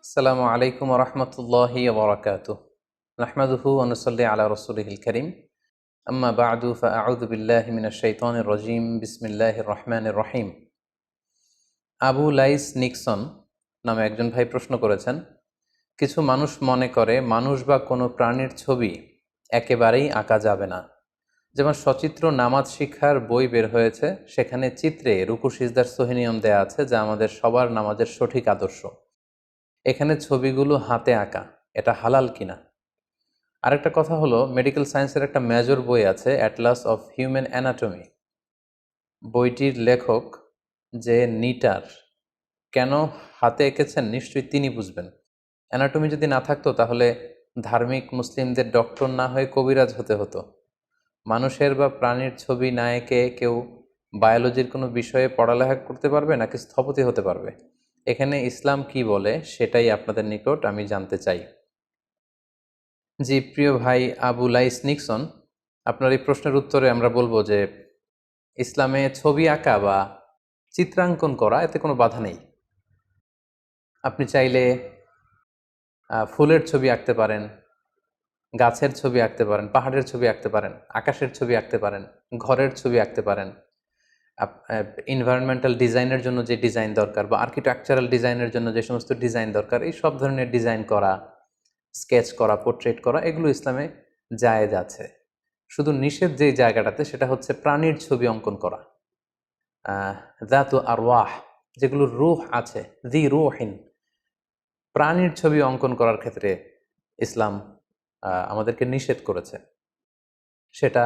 আসসালামু আলাইকুম রহমতুল্লাহি ওবরাকাতুহ। নাহমাদুহু ওয়া নুসাল্লি আলা রাসূলিহিল কারীম। আম্মা বা'দু ফাআউযু বিল্লাহি মিনাশ শাইতানির রাজীম। বিসমিল্লাহির রহমানির রহিম। আবু লাইস নিক্সন নামে একজন ভাই প্রশ্ন করেছেন, কিছু মানুষ মনে করে মানুষ বা কোনো প্রাণীর ছবি একেবারেই আঁকা যাবে না। যেমন সচিত্র নামাজ শিক্ষার বই বের হয়েছে, সেখানে চিত্রে রুকু সিজদার সহি নিয়ম দেয়া আছে, যা আমাদের সবার নামাজের সঠিক আদর্শ। এখানে ছবিগুলো হাতে আঁকা, এটা হালাল কিনা? আরেকটা কথা হলো, মেডিকেল সায়েন্সের একটা মেজর বই আছে, অ্যাটলাস অফ হিউম্যান অ্যানাটমি। বইটির লেখক যে নিটার কেন হাতে এঁকেছেন নিশ্চয়ই তিনি বুঝবেন। অ্যানাটমি যদি না থাকতো তাহলে ধার্মিক মুসলিমদের ডক্টর না হয়ে কবিরাজ হতে হতো। মানুষের বা প্রাণীর ছবি না এঁকে কেউ বায়োলজির কোনো বিষয়ে পড়ালেখা করতে পারবে নাকি স্থপতি হতে পারবে? এখানে ইসলাম কি বলে সেটাই আপনাদের নিকট আমি জানতে চাই। জি প্রিয় ভাই আবু লাইস নিক্সন, আপনার এই প্রশ্নের উত্তরে আমরা বলবো যে ইসলামে ছবি আঁকা বা চিত্রাঙ্কন করা এতে কোনো বাধা নেই। আপনি চাইলে ফুলের ছবি আঁকতে পারেন, গাছের ছবি আঁকতে পারেন, পাহাড়ের ছবি আঁকতে পারেন, আকাশের ছবি আঁকতে পারেন, ঘরের ছবি আঁকতে পারেন। এনভায়রনমেন্টাল ডিজাইনের জন্য যে ডিজাইন দরকার বা আর্কিটেকচারাল ডিজাইনের জন্য যে সমস্ত ডিজাইন দরকার, এই সব ধরনের ডিজাইন করা, স্কেচ করা, পোর্ট্রেট করা, এগুলো ইসলামে জায়েজ আছে। শুধু নিষেধ যে জায়গাটাতে সেটা হচ্ছে প্রাণীর ছবি অঙ্কন করা, যাতু আরওয়াহ, যেগুলো রূহ আছে, দি রুহিন, প্রাণীর ছবি অঙ্কন করার ক্ষেত্রে ইসলাম আমাদেরকে নিষেধ করেছে। সেটা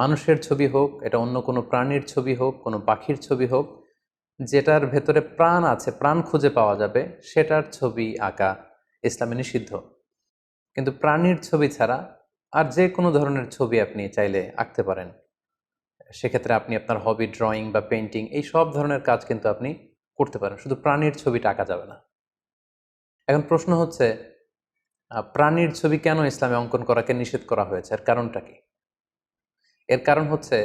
মানুষের ছবি হোক, এটা অন্য কোনো প্রাণীর ছবি হোক, কোনো পাখির ছবি হোক, যেটার ভেতরে প্রাণ আছে, প্রাণ খুঁজে পাওয়া যাবে, সেটার ছবি আঁকা ইসলামে নিষিদ্ধ। কিন্তু প্রাণীর ছবি ছাড়া আর যে কোনো ধরনের ছবি আপনি চাইলে আঁকতে পারেন। সেক্ষেত্রে আপনি আপনার হবি ড্রয়িং বা পেইন্টিং, এই সব ধরনের কাজ কিন্তু আপনি করতে পারেন, শুধু প্রাণীর ছবিটা আঁকা যাবে না। এখন প্রশ্ন হচ্ছে, প্রাণীর ছবি কেন ইসলামে অঙ্কন করাকে নিষেধ করা হয়েছে? এর কারণটা কি? এর কারণ হচ্ছে,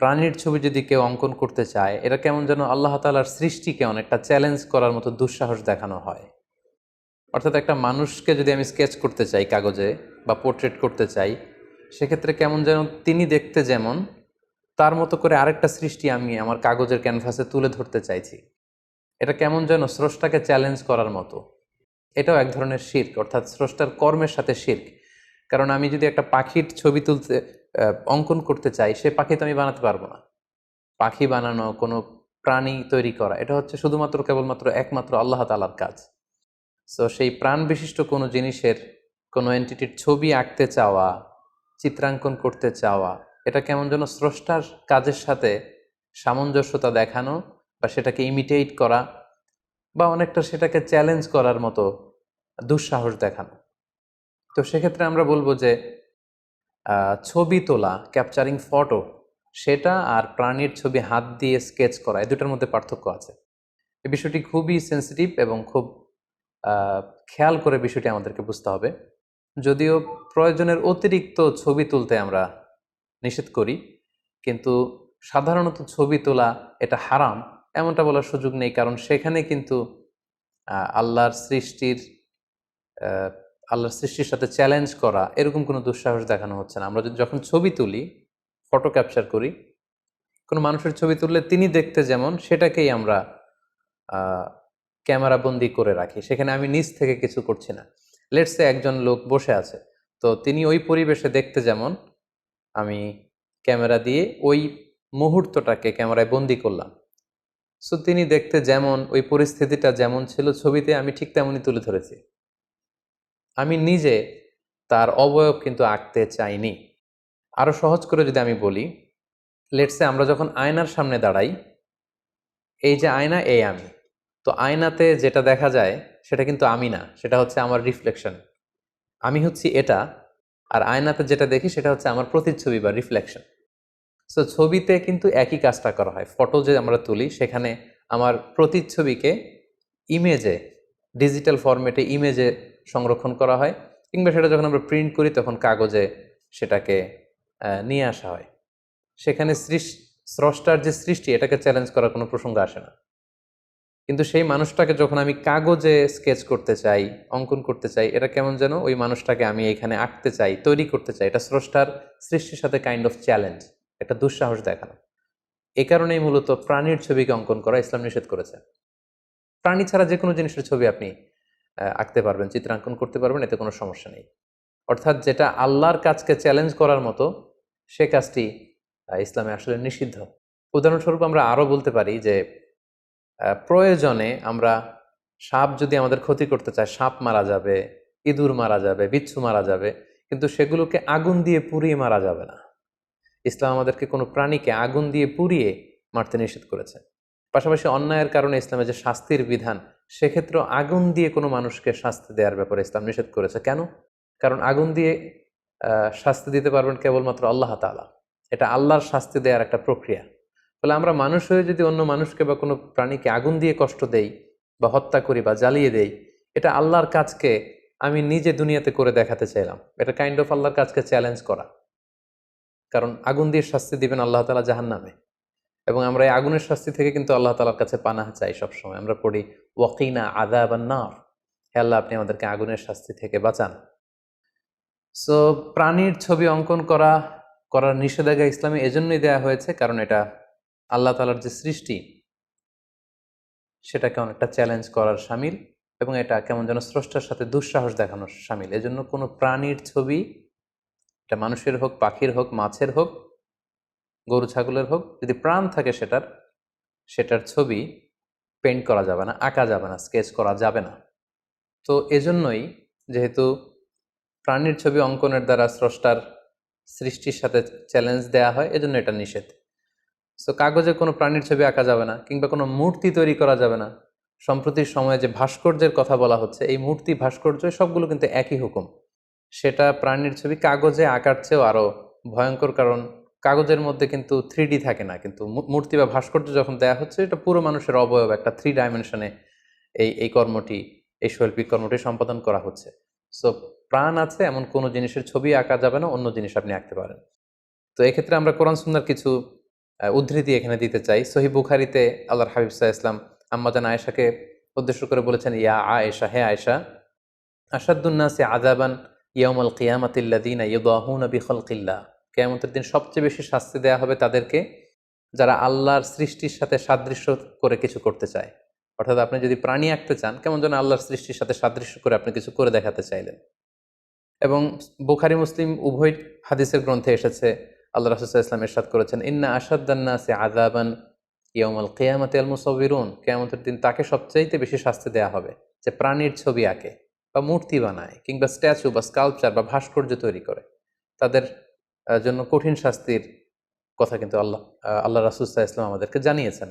প্রাণীর ছবি যদি কেউ অঙ্কন করতে চায়, এটা কেমন যেন আল্লাহ তাআলার সৃষ্টিকে অনেকটা চ্যালেঞ্জ করার মতো দুঃসাহস দেখানো হয়। অর্থাৎ একটা মানুষকে যদি আমি স্কেচ করতে চাই কাগজে বা পোর্ট্রেট করতে চাই, সেক্ষেত্রে কেমন যেন তিনি দেখতে যেমন, তার মতো করে আরেকটা সৃষ্টি আমি আমার কাগজের ক্যানভাসে তুলে ধরতে চাইছি। এটা কেমন যেন স্রষ্টাকে চ্যালেঞ্জ করার মতো। এটাও এক ধরনের শিরক, অর্থাৎ স্রষ্টার কর্মের সাথে শিরক। কারণ আমি যদি একটা পাখির ছবি তুলতে অঙ্কন করতে চাই, সে পাখি তো আমি বানাতে পারবো না। পাখি বানানো, কোনো প্রাণী তৈরি করা, এটা হচ্ছে শুধুমাত্র কেবলমাত্র একমাত্র আল্লাহ তাআলার কাজ। সো সেই প্রাণ বিশিষ্ট কোনো জিনিসের, কোনো এন্টিটির ছবি আঁকতে চাওয়া, চিত্রাঙ্কন করতে চাওয়া, এটা কেমন যেন স্রষ্টার কাজের সাথে সামঞ্জস্যতা দেখানো বা সেটাকে ইমিটেট করা বা অনেকটা সেটাকে চ্যালেঞ্জ করার মতো দুঃসাহস দেখানো। তো সেক্ষেত্রে আমরা বলবো যে ছবি তোলা, ক্যাপচারিং ফটো, সেটা আর প্রাণীর ছবি হাত দিয়ে স্কেচ করা, এই দুটার মধ্যে পার্থক্য আছে। এই বিষয়টি খুবই সেন্সিটিভ এবং খুব খেয়াল করে বিষয়টি আমাদেরকে বুঝতে হবে। যদিও প্রয়োজনের অতিরিক্ত ছবি তুলতে আমরা নিষেধ করি, কিন্তু সাধারণত ছবি তোলা এটা হারাম এমনটা বলার সুযোগ নেই, কারণ সেখানে কিন্তু আল্লাহর সৃষ্টির আল্লাহর সৃষ্টির সাথে চ্যালেঞ্জ করা, এরকম কোনো দুঃসাহস দেখানো হচ্ছে না। আমরা যখন ছবি তুলি, ফটো ক্যাপচার করি, কোনো মানুষের ছবি তুললে তিনি দেখতে যেমন, সেটাকেই আমরা ক্যামেরা বন্দি করে রাখি। সেখানে আমি নিজ থেকে কিছু করছি না। লেটস সে একজন লোক বসে আছে, তো তিনি ওই পরিবেশে দেখতে যেমন, আমি ক্যামেরা দিয়ে ওই মুহূর্তটাকে ক্যামেরায় বন্দি করলাম। সো তিনি দেখতে যেমন, ওই পরিস্থিতিটা যেমন ছিল ছবিতে, আমি ঠিক তেমনই তুলে ধরেছি। আমি নিজে তার অবয়ব কিন্তু আঁকতে চাইনি। আরো সহজ করে যদি আমি বলি, লেটস সে আমরা যখন আয়নার সামনে দাঁড়াই, এই যে আয়না, এই আমি, তো আয়নাতে যেটা দেখা যায় সেটা কিন্তু আমি না, সেটা হচ্ছে আমার রিফ্লেকশন। আমি হচ্ছি এটা, আর আয়নাতে যেটা দেখি সেটা হচ্ছে আমার প্রতিচ্ছবি বা রিফ্লেকশন। সো ছবিতে কিন্তু একই কাজটা করা হয়। ফটো যে আমরা তুলি, সেখানে আমার প্রতিচ্ছবিকে ইমেজে, ডিজিটাল ফরম্যাটে ইমেজে সংরক্ষণ করা হয়, কিংবা সেটা যখন আমরা প্রিন্ট করি তখন কাগজে সেটাকে নিয়ে আসা হয়। সেখানে স্রষ্টার যে সৃষ্টি, এটাকে চ্যালেঞ্জ করার কোনো প্রসঙ্গ আসে না। কিন্তু সেই মানুষটাকে যখন আমি কাগজে স্কেচ করতে চাই, অঙ্কন করতে চাই, এটা কেমন যেন ওই মানুষটাকে আমি এখানে আঁকতে চাই, তৈরি করতে চাই, এটা স্রষ্টার সৃষ্টির সাথে কাইন্ড অফ চ্যালেঞ্জ, একটা দুঃসাহস দেখানো। এই কারণেই মূলত প্রাণীর ছবিকে অঙ্কন করা ইসলাম নিষেধ করেছে। প্রাণী ছাড়া যে কোনো জিনিসের ছবি আপনি আঁকতে পারবেন, চিত্রাঙ্কন করতে পারবেন, এতে কোনো সমস্যা নেই। অর্থাৎ যেটা আল্লাহর কাজকে চ্যালেঞ্জ করার মতো, সে কাজটি ইসলামে আসলে নিষিদ্ধ। উদাহরণস্বরূপ আমরা আরও বলতে পারি যে প্রয়োজনে আমরা সাপ যদি আমাদের ক্ষতি করতে চায়, সাপ মারা যাবে, ইঁদুর মারা যাবে, বিচ্ছু মারা যাবে, কিন্তু সেগুলোকে আগুন দিয়ে পুড়িয়ে মারা যাবে না। ইসলাম আমাদেরকে কোনো প্রাণীকে আগুন দিয়ে পুড়িয়ে মারতে নিষেধ করেছে। পাশাপাশি অন্যায়ের কারণে ইসলামের যে শাস্তির বিধান, সেক্ষেত্রে আগুন দিয়ে কোনো মানুষকে শাস্তি দেওয়ার ব্যাপারে ইসলাম নিষেধ করেছে। কেন? কারণ আগুন দিয়ে শাস্তি দিতে পারবেন কেবলমাত্র আল্লাহ তাআলা। এটা আল্লাহর শাস্তি দেওয়ার একটা প্রক্রিয়া। ফলে আমরা মানুষ হয়ে যদি অন্য মানুষকে বা কোনো প্রাণীকে আগুন দিয়ে কষ্ট দেই বা হত্যা করি বা জ্বালিয়ে দেই, এটা আল্লাহর কাজকে আমি নিজে দুনিয়াতে করে দেখাতে চাইলাম। এটা কাইন্ড অফ আল্লাহর কাজকে চ্যালেঞ্জ করা। কারণ আগুন দিয়ে শাস্তি দিবেন আল্লাহ তাআলা জাহান্নামে, এবং আমরা এই আগুনের শাস্তি থেকে কিন্তু আল্লাহ তাআলার কাছে পানাহ চাই সবসময়। আমরা পড়ি ওয়াকিনা আযাবান নার, হে আল্লাহ আপনি আমাদেরকে আগুনের শাস্তি থেকে বাঁচান। সো প্রাণীর ছবি অঙ্কন করার নিষেধাজ্ঞা ইসলামে এজন্যই দেয়া হয়েছে কারণ এটা আল্লাহ তাআলার যে সৃষ্টি, সেটাকে অনেকটা চ্যালেঞ্জ করার শামিল, এবং এটা কেমন যেন স্রষ্টার সাথে দুঃসাহস দেখানোর শামিল। এজন্য কোনো প্রাণীর ছবি, এটা মানুষের হোক, পাখির হোক, মাছের হোক, গরু ছাগলের হোক, যদি প্রাণ থাকে সেটার ছবি পেইন্ট করা যাবে না, আঁকা যাবে না, স্কেচ করা যাবে না। তো এজন্যই, যেহেতু প্রাণীর ছবি অঙ্কনের দ্বারা স্রষ্টার সৃষ্টির সাথে চ্যালেঞ্জ দেয়া হয়, এজন্য এটা নিষেধ। সো কাগজে কোনো প্রাণীর ছবি আঁকা যাবে না, কিংবা কোনো মূর্তি তৈরি করা যাবে না। সম্প্রতির সময়ে যে ভাস্কর্যের কথা বলা হচ্ছে, এই মূর্তি, ভাস্কর্য সবগুলো কিন্তু একই হুকুম। সেটা প্রাণীর ছবি কাগজে আঁকার চেয়েও আরও ভয়ঙ্কর, কারণ কাগজের মধ্যে কিন্তু 3D থাকে না, কিন্তু মূর্তি বা ভাস্কর্য যখন দেয়া হচ্ছে, এটা পুরো মানুষের অবয়ব, একটা 3 ডাইমেনশনে এই কর্মটি, এই শৈল্পিক কর্মটি সম্পাদন করা হচ্ছে। সো প্রাণ আছে এমন কোনো জিনিসের ছবি আঁকা যাবে না, অন্য জিনিস আপনি আঁকতে পারেন। তো এক্ষেত্রে আমরা কোরআন সুন্নাহর কিছু উদ্ধৃতি এখানে দিতে চাই। সহিহ বুখারীতে আল্লাহর হাবিব সাল্লাল্লাহু আলাইহি ওয়াসাল্লাম আম্মা জান আয়েশাকে উদ্দেশ্য করে বলেছেন, ইয়া আয়েশা, হে আয়েশা, আশাদ্দুন নাসি আযাবান ইয়াউমাল কিয়ামাতি আল্লাযীনা ইউদাহুনা বিখালকিল্লাহ, কিয়ামতের দিন সবচেয়ে বেশি শাস্তি দেয়া হবে তাদেরকে যারা আল্লাহর সৃষ্টির সাথে সাদৃশ্য করে কিছু করতে চায়। অর্থাৎ আপনি যদি প্রাণী আঁকতে চান, কেমন যেন আল্লাহর সৃষ্টির সাথে সাদৃশ্য করে আপনি কিছু করে দেখাতে চাইলেন। এবং বুখারী মুসলিম উভয় হাদিসের গ্রন্থে এসেছে, আল্লাহ রাসূল সাল্লাল্লাহু আলাইহি ওয়াসাল্লাম ইরশাদ করেছেন, ইন্না আশাদ্দান নাসি আযাবান ইয়াউমাল কিয়ামাতি আল মুসাউবিরুন, কিয়ামতের দিন তাকে সবচাইতে বেশি শাস্তি দেয়া হবে যে প্রাণীর ছবি আঁকে বা মূর্তি বানায়, কিংবা স্ট্যাচু বা স্কাল্পচার বা ভাস্কর্য তৈরি করে। তাদের জন্য কঠিন শাস্তির কথা কিন্তু আল্লাহ রাসূল সাল্লাল্লাহু আলাইহি ওয়াসাল্লাম আমাদেরকে জানিয়েছেন।